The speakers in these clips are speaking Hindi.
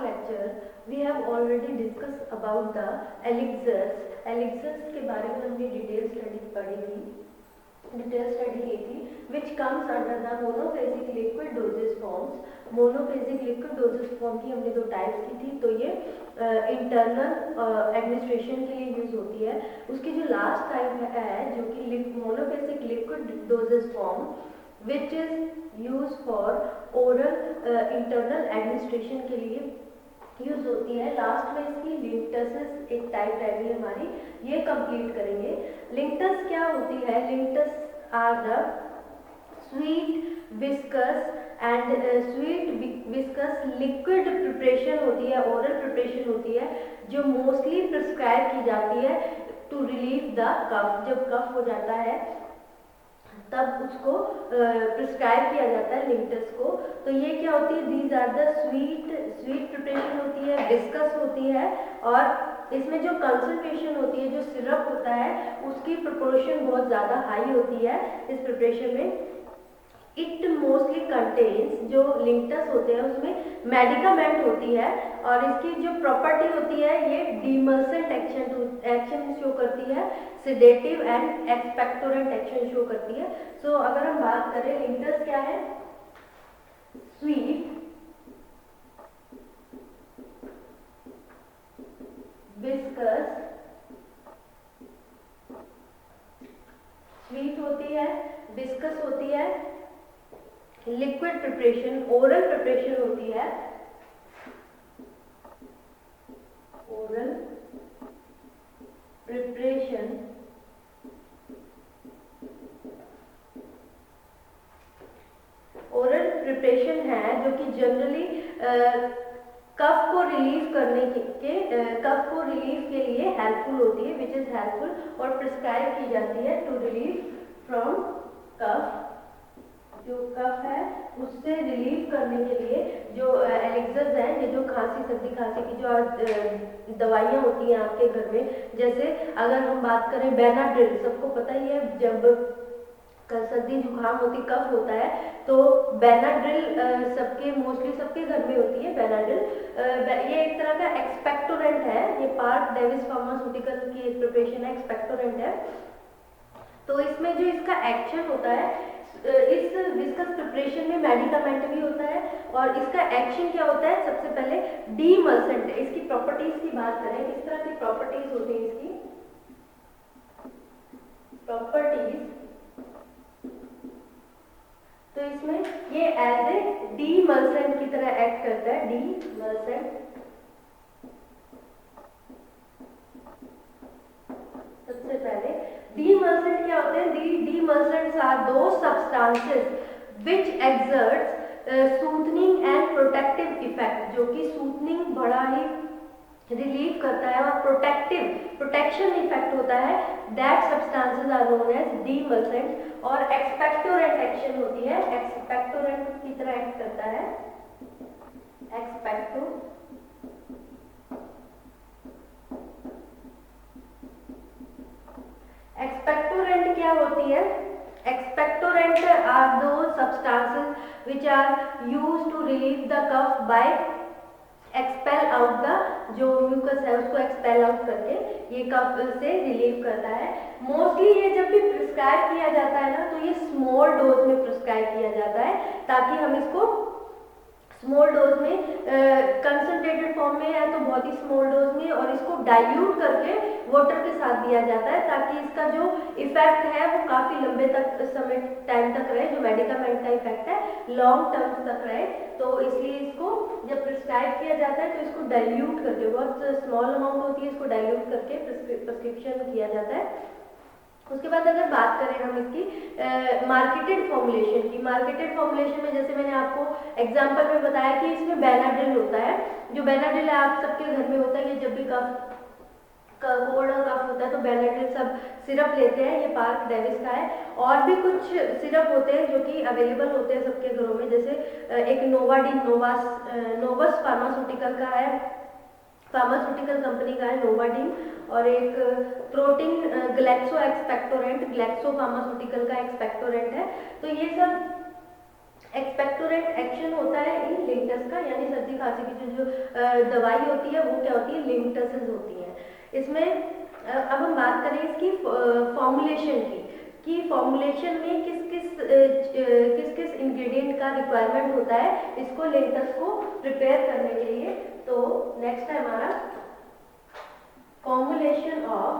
lecture we have already discussed about the elixirs. Elixirs के बारे में हमने डिटेल स्टडी पढ़ी थी, डिटेल स्टडी की थी, which comes under the monophasic liquid dosage forms. Monophasic liquid doses form की हमने दो टाइप्स की थी, तो ये इंटरनल एडमिनिस्ट्रेशन के लिए यूज होती है। उसकी जो लास्ट टाइप है जो कि monophasic liquid doses form which is use for oral internal administration के लिए यूज होती है। लास्ट में इसकी लिंक्टस एक टाइप रहेगी हमारी, ये कंप्लीट करेंगे। लिंक्टस क्या होती है? Linctus are the sweet viscous and sweet viscous liquid preparation होती है, ओरल प्रिपरेशन होती है, जो मोस्टली प्रिस्क्राइब की जाती है टू रिलीव द कफ। जब कफ हो जाता है तब उसको प्रिस्क्राइब किया जाता है लिंक्टस को। तो ये क्या होती है? These are the sweet preparation होती है, विस्कस होती है, और इसमें जो कंसंट्रेशन होती है, जो सिरप होता है, उसकी प्रोपोर्शन बहुत ज़्यादा हाई होती है इस प्रिपरेशन में। इट मोस्टली कंटेन्स, जो लिंक्टस होते हैं उसमें मेडिकामेंट होती है, और इसकी जो प्रॉपर्टी होती है ये डिमल्सेंट एक्शन शो करती है, sedative and expectorant action show करती है। सो अगर हम बात करें लिंक्टस क्या है? स्वीट विस्कस, स्वीट होती है, विस्कस होती है, लिक्विड प्रिपरेशन, ओरल प्रिपरेशन होती है, ओरल प्रिपरेशन, ओरल प्रिपरेशन है जो कि जनरली कफ को रिलीव करने कफ को रिलीव के लिए हेल्पफुल होती है, विच इज हेल्पफुल, और प्रिस्क्राइब की जाती है टू रिलीव फ्रॉम कफ। जो कफ है उससे रिलीव करने के लिए जो एलिक्सर्स हैं, ये जो खांसी, सर्दी खांसी की जो दवाइयाँ होती हैं आपके घर में, जैसे अगर हम बात करें बेनाड्रिल, सबको पता ही है, जब सर्दी जुकाम होती, कफ होता है, तो बेनाड्रिल मोस्टली सबके घर में होती है बेनाड्रिल। ये एक तरह का एक्सपेक्टोरेंट है, ये पार्क डेविस फार्मास्यूटिकल की एक प्रिपरेशन है, एक्सपेक्टोरेंट है। तो इसमें जो इसका एक्शन होता है, इस विस्कस प्रिपरेशन में मेडिकामेंट भी होता है, और इसका एक्शन क्या होता है? सबसे पहले डीमल्सेंट। इसकी प्रॉपर्टीज की बात करें, किस तरह की प्रॉपर्टीज होती है इसकी प्रॉपर्टीज, तो इसमें ये एज ए डीमल्सेंट की तरह एक्ट करता है, डीमल्सेंट। सबसे पहले डीमल्सेंट क्या होते हैं? डीमल्सेंट्स are the substances which exerts soothing and protective effect, जो कि सूथनिंग बड़ा ही रिलीव करता है और प्रोटेक्शन इफेक्ट होता है। That substances are known as demulcent. और एक्सपेक्टोरेंट एक्शन होती है, एक्सपेक्टोरेंट की तरह एक्ट करता है, एक्सपेक्टोरेंट क्या होती है? Expectorant are the substances which are used to relieve the cough by expel out the, जो म्यूकस है उसको एक्सपेल आउट करके ये कफ से रिलीव करता है। मोस्टली ये जब भी प्रिस्क्राइब किया जाता है ना, तो ये स्मॉल डोज में प्रिस्क्राइब किया जाता है, ताकि हम इसको स्मॉल डोज में, कंसंट्रेटेड फॉर्म में है तो बहुत ही स्मॉल डोज में, और इसको डाइल्यूट करके वाटर के साथ दिया जाता है, ताकि इसका जो इफेक्ट है वो काफ़ी लंबे तक समय टाइम तक रहे, जो मेडिकामेंट का इफेक्ट है लॉन्ग टर्म तक रहे। तो इसलिए इसको जब प्रिस्क्राइब किया जाता है तो इसको डाइल्यूट करके, बहुत स्मॉल अमाउंट होती है, इसको डाइल्यूट करके प्रिस्क्रिप्शन किया जाता है। उसके बाद अगर बात करें हम इसकी मार्केटेड फॉर्मुलेशन की, मार्केटेड फॉर्मुलेशन में जैसे मैंने आपको एग्जांपल में बताया कि इसमें बेनाड्रिल होता है। जो बेनाड्रिल है आप सबके घर में होता है, ये जब भी कोल्ड और कफ होता है तो बेनाड्रिल सब सिरप लेते हैं, ये पार्क डेविस का है। और भी कुछ सिरप होते हैं जो कि अवेलेबल होते हैं सबके घरों में, जैसे एक नोवाडिन, नोवस फार्मास्यूटिकल का है, फार्मास्यूटिकल कंपनी का है नोवाडिन, और एक protein Glaxo expectorant, Glaxo pharmaceutical का एक्सपेक्टोरेंट है। तो ये सब एक्सपेक्टोरेंट एक्शन होता है इन लिंक्टस का, यानी सर्दी खांसी की जो दवाई होती है वो क्या होती है, लिंक्टसेस होती है। इसमें अब हम बात करें इसकी फॉर्मुलेशन की, कि फॉर्मुलेशन में किस किस इंग्रेडिएंट का रिक्वायरमेंट होता है इसको लिंक्टस को प्रिपेयर करने के लिए। तो नेक्स्ट है हमारा फॉर्मुलेशन ऑफ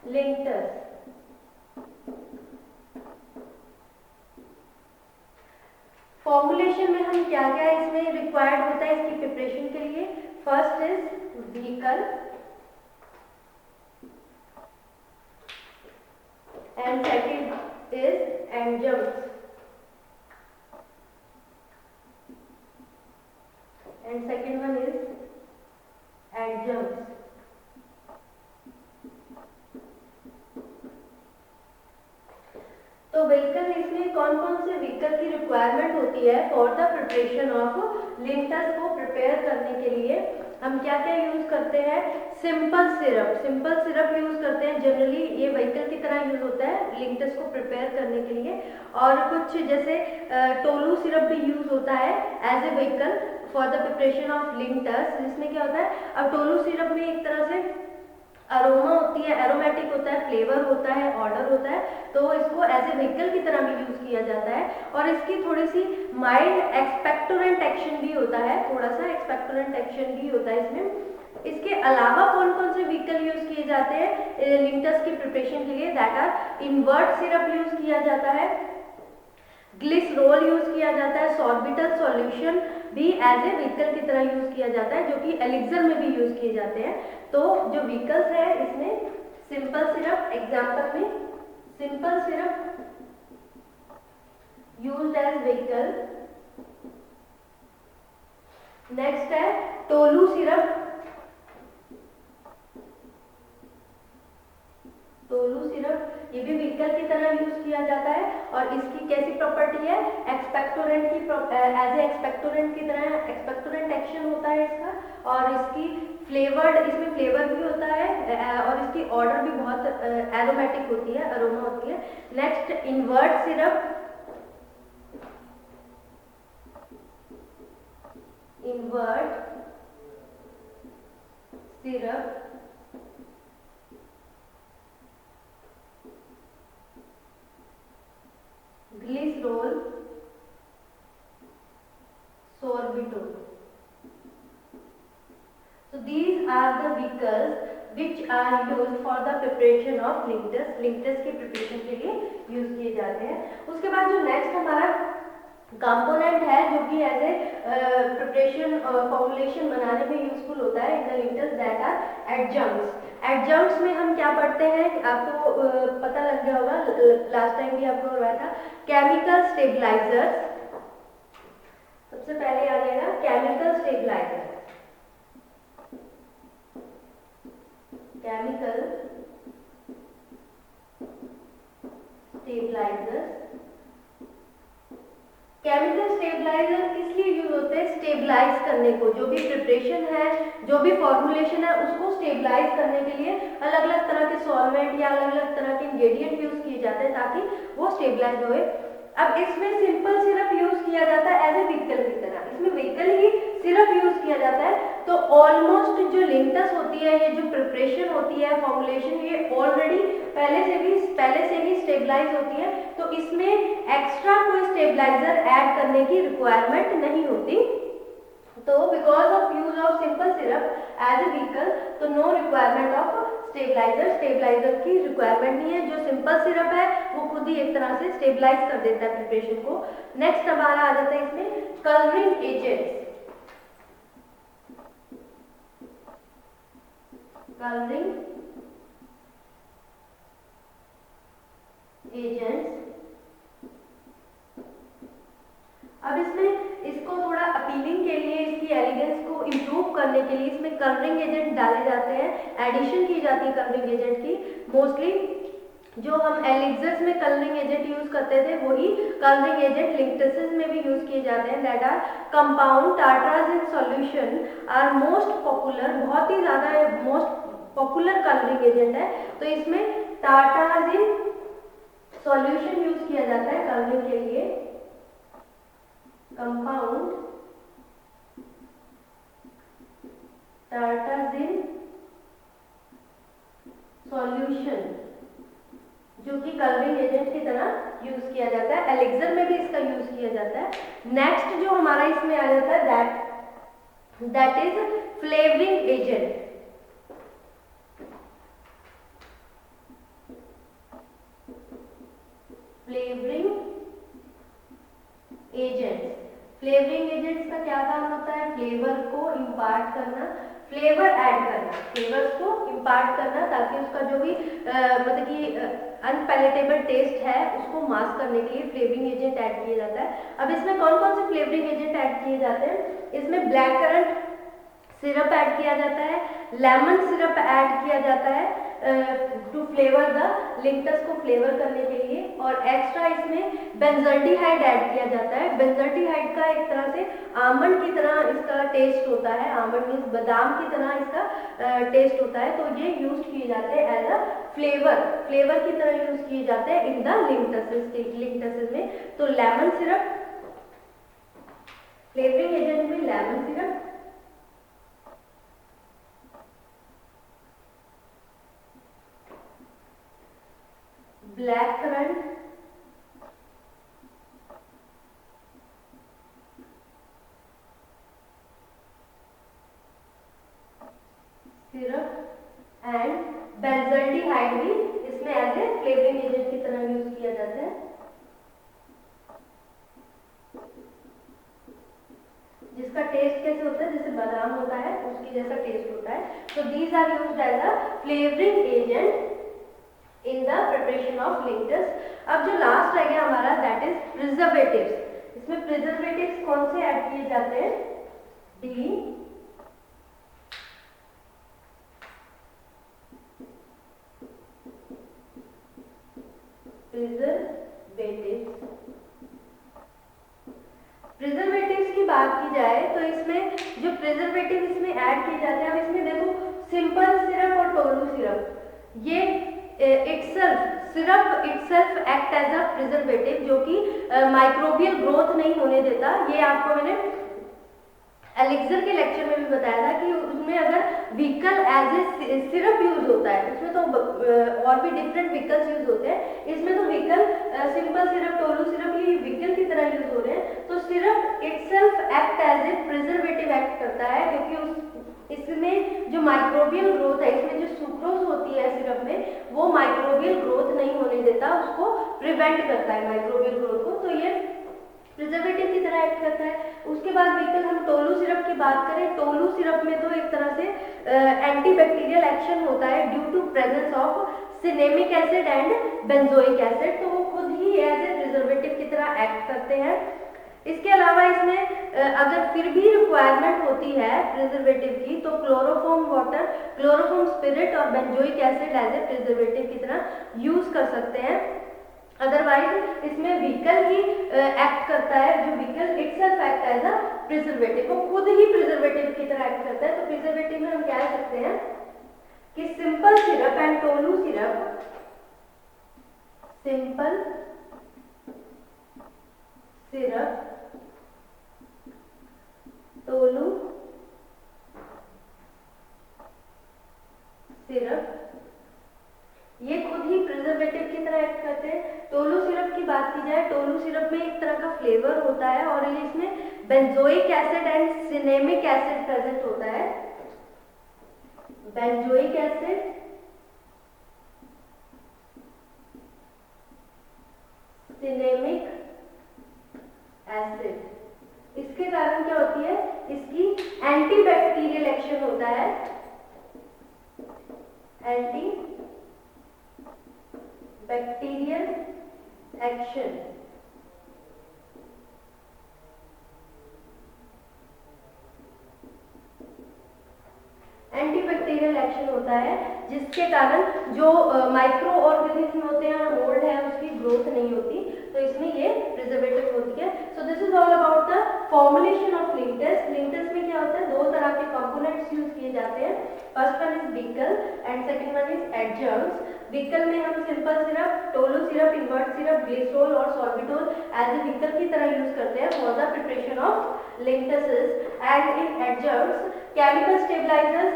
लिंक्टस। फॉर्मुलेशन में हम क्या क्या इसमें रिक्वायर्ड होता है इसकी प्रिपरेशन के लिए। First is vehicle and second is adjuncts and second one is adjuncts। तो व्हीकल, इसमें कौन कौन से व्हीकल की रिक्वायरमेंट होती है for the preparation of linctus को प्रिपेयर करने के लिए। हम क्या क्या यूज करते हैं, सिंपल सिरप यूज करते हैं। जनरली ये व्हीकल की तरह यूज होता है लिंक्टस को प्रिपेयर करने के लिए। और कुछ जैसे टोलू सिरप भी यूज होता है as a vehicle for the preparation of linctus. जिसमें क्या होता है, अब टोलू सिरप में एक तरह से अरोमा होती है, एरोमेटिक होता है, फ्लेवर होता है, ऑर्डर होता है, तो इसको एज ए व्हीकल की तरह भी यूज किया जाता है। और इसकी थोड़ी सी माइल्ड एक्सपेक्टोरेंट एक्शन भी होता है, थोड़ा सा एक्सपेक्टोरेंट एक्शन भी होता है इसमें। इसके अलावा कौन कौन से व्हीकल यूज किए जाते हैं लिंक्टस की प्रिपरेशन के लिए, that are invert syrup use किया जाता है, ग्लिसरोल यूज किया जाता है, सॉर्बिटल सॉल्यूशन भी एज ए व्हीकल की तरह यूज किया जाता है, जो कि एलिक्सर में भी यूज किए जाते हैं। तो जो व्हीकल्स है इसमें सिंपल सिरप, एग्जांपल में simple syrup used as vehicle. Next है टोलू सिरप, ये भी व्हीकल की तरह यूज किया जाता है। और इसकी कैसी प्रॉपर्टी है, एक्सपेक्टोरेंट की एज ए एक्सपेक्टोरेंट की तरह एक्सपेक्टोरेंट एक्शन होता है इसका। और इसकी इसमें फ्लेवर भी होता है और इसकी ऑर्डर भी बहुत एरोमेटिक होती है, अरोमा होती है। Next invert syrup, glycerol, sorbitol। So these are the vehicles which are used for the preparation of linctus। Linctus की प्रिपरेशन के लिए यूज किए जाते हैं। उसके बाद जो नेक्स्ट हमारा कंपोनेंट है जो कि एज ए प्रिपरेशन फॉर्मुलेशन बनाने में यूजफुल होता है in the linctus, that are adjuncts. Adjuncts में हम क्या पढ़ते हैं, आपको पता लग गया होगा, लास्ट टाइम भी आपको करवाया था। केमिकल स्टेबलाइजर्स, सबसे पहले आ जाएगा chemical stabiliser. Chemical stabilisers, chemical stabiliser किस लिए यूज होते हैं, स्टेबलाइज करने को, जो भी प्रिपरेशन है, जो भी फॉर्मुलेशन है उसको स्टेबलाइज करने के लिए अलग अलग तरह के सॉल्वेंट या अलग अलग तरह के इंग्रेडिएंट यूज किए जाते हैं ताकि वो स्टेबलाइज होए। अब इसमें सिंपल सिरप यूज किया जाता है एज ए व्हीकल की तरह, इसमें व्हीकल ही सिरप यूज किया जाता है। तो ऑलमोस्ट जो लिंक्टस होती है, ये जो प्रिपरेशन होती है फॉर्मुलेशन, ये ऑलरेडी पहले से ही स्टेबलाइज होती है। तो इसमें एक्स्ट्रा कोई स्टेबलाइजर ऐड करने की रिक्वायरमेंट नहीं होती। तो because of use of simple syrup as a vehicle, तो नो रिक्वायरमेंट ऑफ स्टेबलाइजर की रिक्वायरमेंट नहीं है। जो सिंपल सिरप है वो खुद ही एक तरह से स्टेबलाइज कर देता है प्रिपरेशन को। नेक्स्ट हमारा आ जाता है इसमें कलरिंग एजेंट्स। अब इसमें इसको थोड़ा अपीलिंग के लिए, इसकी एलिगेंस को इम्प्रूव करने के लिए इसमें कलरिंग एजेंट डाले जाते हैं, एडिशन की जाती है कलरिंग एजेंट की। मोस्टली जो हम एलिक्सर्स में कलरिंग एजेंट यूज करते थे वही कलरिंग एजेंट लिंक्टसेस में भी यूज किए जाते हैं। That are compound tartrazine in solution are most popular, बहुत ही ज्यादा मोस्ट पॉपुलर कलरिंग एजेंट है। तो इसमें टार्टाजिन सॉल्यूशन यूज किया जाता है कलरिंग के लिए। कंपाउंड टार्टाजिन सॉल्यूशन जो कि कलरिंग एजेंट की तरह यूज किया जाता है। एलिक्सर में भी इसका यूज किया जाता है। नेक्स्ट जो हमारा इसमें आ जाता है that is flavouring agent. Flavouring agents, flavouring agents का क्या काम होता है? फ्लेवर को इम्पार्ट करना, फ्लेवर ऐड करना, फ्लेवर्स को इम्पार्ट करना ताकि उसका जो भी मतलब कि अनपैलेटेबल टेस्ट है उसको मास्क करने के लिए फ्लेवरिंग एजेंट ऐड किया जाता है। अब इसमें कौन कौन से फ्लेवरिंग एजेंट ऐड किए जाते हैं? इसमें ब्लैक करंट सिरप ऐड किया जाता है, लेमन सिरप ऐड किया जाता है टू फ्लेवर द लिंक्टस को फ्लेवर करने के लिए, और एक्स्ट्रा इसमें बेंजल्डिहाइड ऐड किया जाता है। बेंजल्डिहाइड का एक तरह से आमंड की तरह इसका टेस्ट होता है, आमंड मीन्स बादाम की तरह इसका टेस्ट होता है। तो ये यूज किए जाते हैं एज अ फ्लेवर की तरह यूज किए जाते हैं इन द लिंक्टसेस में। तो लेमन सिरप, फ्लेवरिंग एजेंट में lemon syrup, black currant, syrup and benzaldehyde भी इसमें एज ए फ्लेवरिंग एजेंट की तरह यूज किया जाता है, जिसका टेस्ट कैसे होता है? जैसे बादाम होता है उसकी जैसा टेस्ट होता है। तो these are used as a flavouring agent in the preparation of linctus. अब जो लास्ट रह गया हमारा दैट इज प्रिजर्वेटिव्स। इसमें प्रिजर्वेटिव्स कौन से ऐड किए जाते हैं? D preservatives. प्रिजर्वेटिव्स की बात की जाए तो इसमें जो प्रिजर्वेटिव इसमें ऐड किए जाते हैं, अब इसमें देखो सिंपल सिरप और टोलू सिरप, ये syrup itself act as a preservative जो कि माइक्रोबियल ग्रोथ नहीं होने देता। ये आपको मैंने एलिक्सर के लेक्चर में भी बताया था कि उसमें अगर vehicle as a syrup use होता है, उसमें तो और भी डिफरेंट व्हीकल्स यूज होते हैं, इसमें तो vehicle simple syrup, tolu syrup ये व्हीकल की तरह यूज हो रहे हैं। तो syrup itself act as a preservative act करता है क्योंकि इसमें जो माइक्रोबियल ग्रोथ है, इसमें जो सुक्रोज होती है सिरप में, वो माइक्रोबियल ग्रोथ नहीं होने देता, उसको प्रिवेंट करता है माइक्रोबियल ग्रोथ को। तो ये प्रिजर्वेटिव की तरह एक्ट करता है। उसके बाद व्हीकल हम टोलू सिरप की बात करें, टोलू सिरप में तो एक तरह से एंटीबैक्टीरियल एक्शन होता है due to presence of cinnamic acid and benzoic acid, तो वो खुद ही एज ए प्रिजर्वेटिव की तरह एक्ट करते हैं। इसके अलावा इसमें अगर फिर भी रिक्वायरमेंट होती है प्रिजर्वेटिव की तो क्लोरोफॉर्म वाटर, क्लोरोफॉर्म स्पिरिट और benzoic acid as a preservative की तरह यूज कर सकते हैं। अदरवाइज इसमें व्हीकल ही एक्ट करता है, जो vehicle itself act as a preservative, वो खुद ही प्रिजर्वेटिव की तरह एक्ट करता है। तो प्रिजर्वेटिव में हम क्या कह सकते हैं कि simple syrup and tolu syrup, simple syrup, tolu syrup, ये खुद ही प्रिजर्वेटिव की तरह एक्ट करते हैं। टोलू सिरप की बात की जाए, टोलू सिरप में एक तरह का फ्लेवर होता है और ये इसमें benzoic acid and cinnamic acid present होता है। बेंजोइक एसिड, सिनेमिक एसिड, इसके कारण क्या होती है? इसकी एंटीबैक्टीरियल एक्शन होता है, anti bacterial action. Antibacterial action होता है जिसके कारण जो माइक्रो ऑर्गेनिज्म होते हैं, मोल्ड है, उसकी ग्रोथ नहीं होती, तो इसमें ये प्रिजर्वेटिव होती है। So this is all about the formulation of linctus. Linctus में क्या होता है? दो तरह के कंपोनेंट्स यूज किए जाते हैं। First one is vehicle and second one is adjuncts. Vehicle में हम simple syrup, tolu syrup, invert syrup, glycerol और सॉर्बिटोल एज ए विकल की तरह यूज करते हैं for the preparation of linctuses. And in adjuncts chemical stabilisers,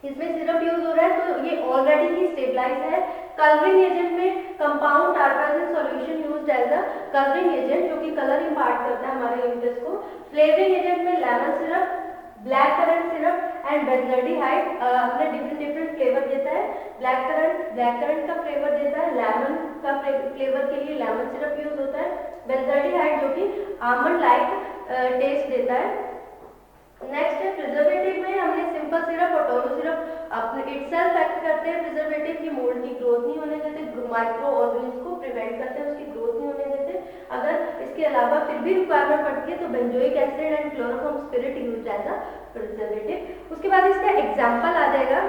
इसमें सिरप यूज हो रहा है तो ये ऑलरेडी ही स्टेबलाइज है। कलरिंग एजेंट में compound tartrazine solution used as a colouring agent जो कि कलर इंपार्ट करता है हमारे लिंटस को। फ्लेवरिंग एजेंट में lemon syrup, black currant syrup and benzaldehyde अपने डिफरेंट फ्लेवर देता है। ब्लैक करंट का फ्लेवर देता है, लेमन का फ्लेवर के लिए लेमन सिरप यूज होता है, बेंजोल्डिहाइड जो कि आमंड लाइक टेस्ट देता है। नेक्स्ट है प्रिजर्वेटिव में हमने सिंपल सिरप और टोलो सिरप अपने इटसेल्फ एक्ट करते हैं प्रिजर्वेटिव की, मोल्ड की ग्रोथ नहीं होने देते, माइक्रो ऑर्गेनिज्म को प्रिवेंट करते हैं, उसकी ग्रोथ नहीं होने देते। अगर इसके अलावा फिर भी रिक्वायरमेंट पड़ती है तो benzoic acid and chloroform spirit used as a preservative. उसके बाद इसका एग्जांपल आ जाएगा।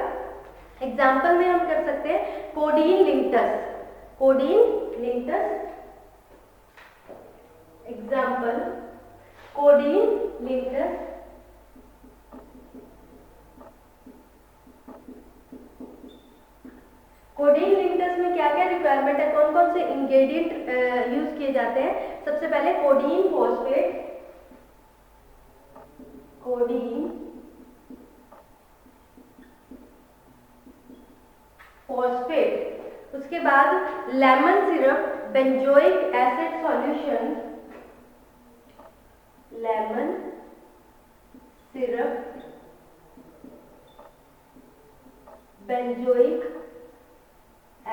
एग्जांपल में हम कर सकते हैं codeine linctus, codeine linctus example codeine linctus. Codeine linctus में क्या क्या रिक्वायरमेंट है, कौन कौन से इंग्रेडिएंट यूज किए जाते हैं। सबसे पहले कोडीन फॉस्फेट, कोडीन फॉस्फेट। उसके बाद lemon syrup, benzoic acid solution, lemon syrup, benzoic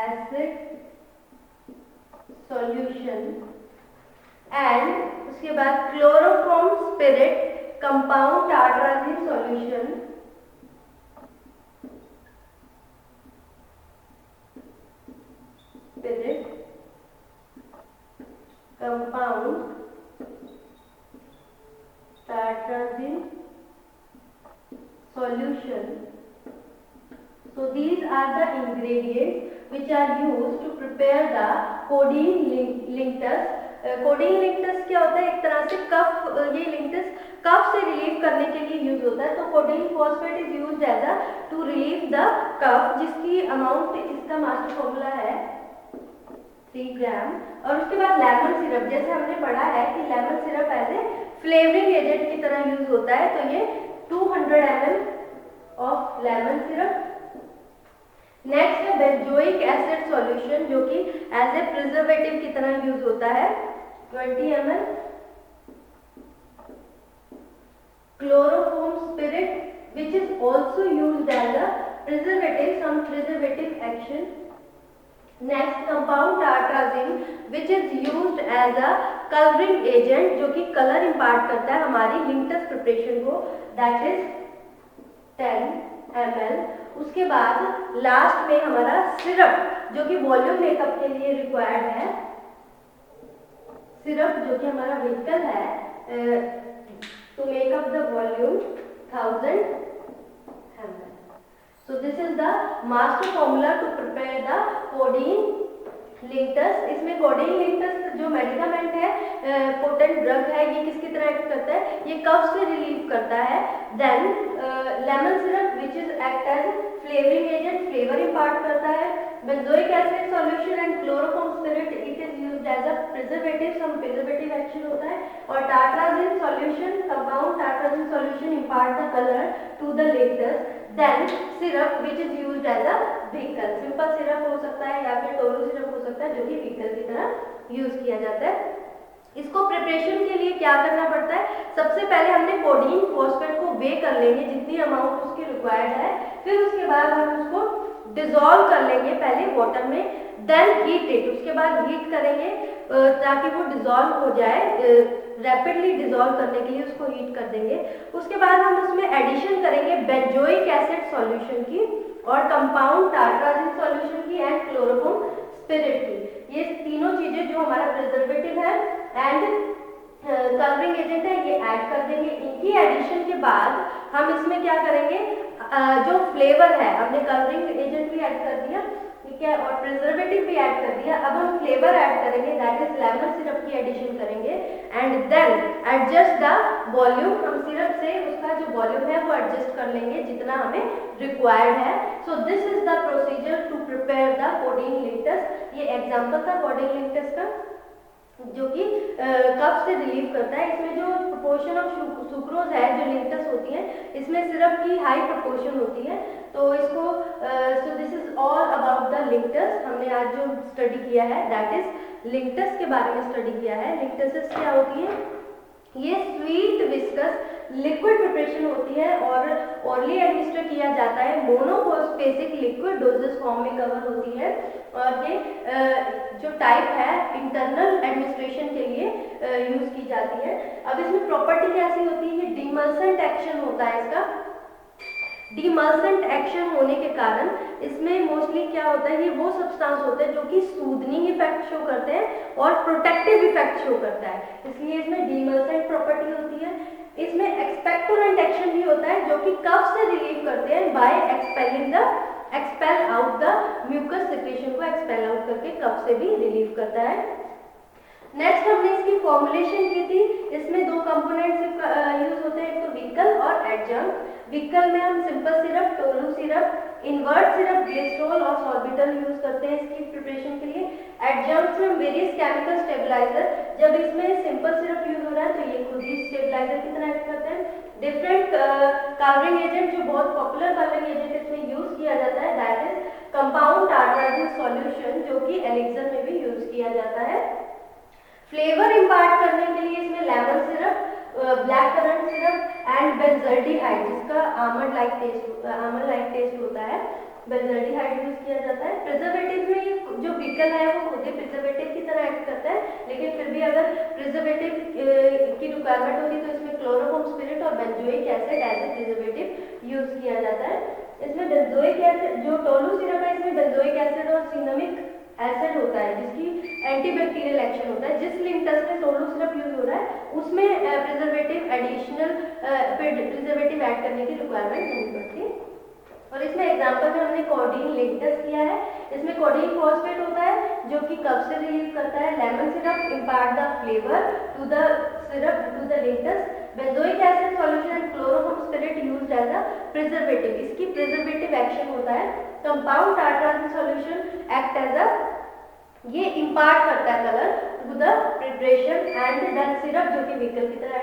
acid solution and उसके बाद chloroform spirit, compound tartrazine solution, spirit compound tartrazine solution. So these are the ingredients which are used to prepare the codeine linctus. Codeine linctus क्या होता है, एक तरह से कफ, ये लिंटस कफ से रिलीव करने के लिए यूज होता है। तो codeine phosphate is used as a to relieve the cough, जिसकी अमाउंट, इसका मास्टर फॉर्मूला है 3 ग्राम। और उसके बाद लेमन सिरप, जैसे हमने पढ़ा है कि lemon syrup as a flavouring agent की तरह यूज होता है, तो ये 200 ml of lemon syrup. Next है बेंजोइक एसिड सॉल्यूशन जो कि एज ए प्रिजर्वेटिव की तरह यूज होता है 20 ml। Chloroform spirit which is also used as a preservative, some preservative action. Next compound tartrazine which is used as a colouring agent जो कि कलर इंपार्ट करता है हमारी लिंटस प्रिपरेशन को, दैट इज 10 ml। उसके बाद लास्ट में हमारा सिरप जो कि वॉल्यूम मेकअप के लिए रिक्वायर्ड है, सिरप जो कि हमारा व्हीकल है to make up the volume 1000 ml। So this is the master formula to prepare the codeine linctus. इसमें कोडीन लिंटस जो मेडिकामेंट है, पोटेंट ड्रग है, ये किसकी तरह एक्ट करता है, ये कफ से रिलीव करता है। Then lemon syrup which is act as flavouring agent, flavour impart करता है। Benzoic acid solution and chloroform spirit it is used as a preservative, some preservative action होता है। और tartrazine solution, compound tartrazine solution impart the colour to the linctus. Then syrup which is used as a vehicle, simple syrup हो सकता है या फिर टोलो सिरप हो सकता है जो कि व्हीकल की तरह यूज किया जाता है। इसको प्रिपरेशन के लिए क्या करना पड़ता है, सबसे पहले हमने कोडीन फॉस्फेट को वे कर लेंगे जितनी अमाउंट उसकी रिक्वायर्ड है, फिर उसके बाद हम उसको डिसॉल्व कर लेंगे पहले वाटर में, देन हीट इट, उसके बाद हीट करेंगे ताकि वो डिसॉल्व हो जाए, रैपिडली डिसॉल्व करने के लिए उसको हीट कर देंगे। उसके बाद हम उसमें एडिशन करेंगे बेंजोइक एसिड सॉल्यूशन की और कंपाउंड टार्ट्राजिन सॉल्यूशन की एंड क्लोरोफॉर्म स्पिरिट की। ये तीनों चीजें जो हमारा प्रिजर्वेटिव है एंड कलरिंग एजेंट है ये ऐड कर देंगे। इनकी एडिशन के बाद हम इसमें क्या करेंगे, जो फ्लेवर है, हमने कलरिंग एजेंट भी ऐड कर दिया, ठीक है, और प्रिजर्वेटिव भी ऐड कर दिया। अब हम फ्लेवर ऐड करेंगे, दैट इज लेमन सिरप की एडिशन करेंगे and then adjust the volume. हम सिरप से उसका जो वॉल्यूम है वो एडजस्ट कर लेंगे जितना हमें रिक्वायर्ड है। So this is the procedure to prepare the codeine linctus. ये एग्जांपल था कोडीन लिंक्टस का, जो कि कफ से रिलीव करता है। इसमें जो प्रोपोर्शन ऑफ सुक्रोज है, जो लिंक्टस होती है, इसमें सिरप की हाई प्रोपोर्शन होती है। तो इसको सो this is all about the linctus. हमने आज जो स्टडी किया है दैट इज लिंक्टस के बारे में स्टडी किया है। लिंक्टसेस क्या होती है? ये स्वीट विस्कस लिक्विड प्रिपरेशन होती है और ओरली एडमिनिस्टर किया जाता है। मोनोस्पेसिक लिक्विड डोजेस फॉर्म में कवर होती है और ये जो टाइप है इंटरनल एडमिनिस्ट्रेशन के लिए यूज की जाती है। अब इसमें प्रॉपर्टी कैसी होती है? ये डिमल्सेंट एक्शन होता है इसका। डिमल्सेंट एक्शन होने के कारण इसमें मोस्टली क्या होता है, ये वो सब्सटेंस होते हैं जो कि सूदनिंग इफेक्ट शो करते हैं और प्रोटेक्टिव इफेक्ट शो करता है, इसलिए इसमें डिमल्सेंट प्रॉपर्टी होती है। इसमें एक्सपेक्टोरेंट एक्शन भी होता है जो कि कफ से रिलीव करते हैं by expel out the mucus secretion को एक्सपेल आउट करके कफ से भी रिलीव करता है। नेक्स्ट हमने इसकी फॉर्मुलेशन की थी। इसमें दो कंपोनेंट्स यूज होते हैं, एक तो विकल और एडजंक्ट। विकल में हम simple syrup, tolu syrup, invert syrup, glycerol और सॉर्बिटल यूज करते हैं इसकी प्रिपरेशन के लिए। एडजंक्ट में हम वेरियस केमिकल स्टेबलाइजर, जब इसमें सिंपल सिरप यूज हो रहा है तो ये खुद ही स्टेबलाइजर की तरह एक्ट करते हैं। डिफरेंट कलरिंग एजेंट, जो बहुत पॉपुलर कलरिंग एजेंट इसमें यूज किया जाता है that is compound tartrazine solution, जो कि एलिक्सर में भी यूज किया जाता है। फ्लेवर इम्पार्ट करने के लिए इसमें lemon syrup, black currant syrup and benzaldehyde, जिसका आमंड लाइक टेस्ट होता है, बेंजल्डिहाइड यूज किया जाता है। प्रिजर्वेटिव में जो विकल है वो खुद ही प्रिजर्वेटिव की तरह एक्ट करता है, लेकिन फिर भी अगर प्रिजर्वेटिव की रिक्वायरमेंट होती तो इसमें क्लोरोफॉर्म स्पिरिट और benzoic acid as a preservative use किया जाता है। इसमें बेंजोइक एसिड, जो टोलू सिरप है, इसमें बेंजोइक एसिड और सिनेमिक एसिड होता है जिसकी एंटीबैक्टीरियल एक्शन होता है। जिस लिंक्टस में टोलू सिरप यूज हो रहा है उसमें प्रिजर्वेटिव एडिशनल प्रिजर्वेटिव ऐड करने की रिक्वायरमेंट नहीं पड़ती। और इसमें एग्जांपल में हमने कोडीन लिंक्टस किया है। इसमें कोडीन फॉस्फेट होता है जो कि कफ से रिलीव करता है। Lemon syrup impart the flavour to the syrup to the linctus. Benzoic acid solution and chloroform spirit used as a preservative, इसकी प्रिजर्वेटिव एक्शन होता है। Compound tartrazine solution act as a, ये इम्पार्ट करता है colour to the preparation and then syrup, जो कि विकल की तरह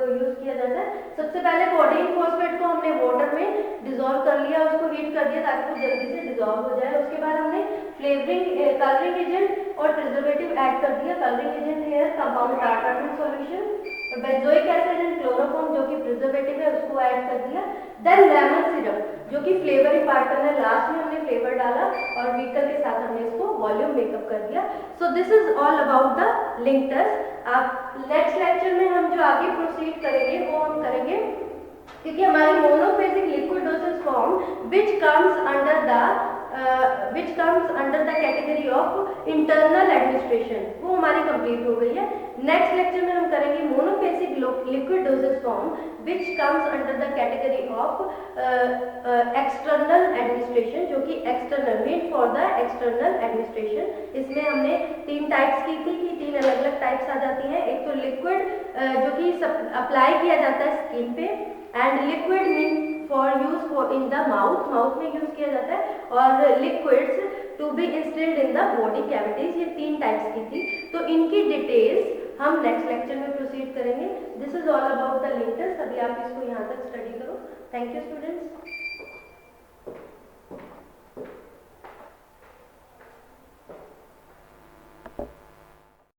यूज किया जाता है। सबसे पहले कोडीन फॉस्फेट को हमने वाटर में डिसॉल्व कर लिया, उसको हीट कर दिया ताकि वो जल्दी से डिसॉल्व हो जाए। उसके बाद हमने फ्लेवरिंग कलरिंग एजेंट और प्रिजर्वेटिव ऐड कर दिया। कलरिंग एजेंट है कंपाउंड टार्ट्राजिन सॉल्यूशन, और बेंजोइक एसिड एंड क्लोरोफॉर्म जो कि प्रिजर्वेटिव है उसको ऐड कर दिया। देन लेमन सिरप जो कि फ्लेवर इम्पार्ट करना है, लास्ट में हमने फ्लेवर डाला और विकल के साथ हमने इसको वॉल्यूम मेकअप कर दिया। सो this is all about the linctus. आप नेक्स्ट लेक्चर में हम जो आगे प्रोसीड करेंगे वो हम करेंगे, क्योंकि हमारी monophasic liquid dosage form which comes under the category of internal administration, वो हमारी कंप्लीट हो गई है। नेक्स्ट लेक्चर में हम करेंगे monophasic liquid dosage form which comes under the category of external administration, जो कि external mean for the external administration. इसमें हमने 3 टाइप्स की थी कि 3 अलग अलग टाइप्स आ जाती हैं। एक तो लिक्विड जो कि अप्लाई किया जाता है स्किन पे, and liquid mean for use in the mouth में यूज किया जाता है, और liquids to be instilled in the body cavities. ये 3 टाइप्स की थी, तो इनकी डिटेल्स हम नेक्स्ट लेक्चर में प्रोसीड करेंगे। This is all about the linctus. अभी आप इसको यहाँ तक स्टडी करो। Thank you students.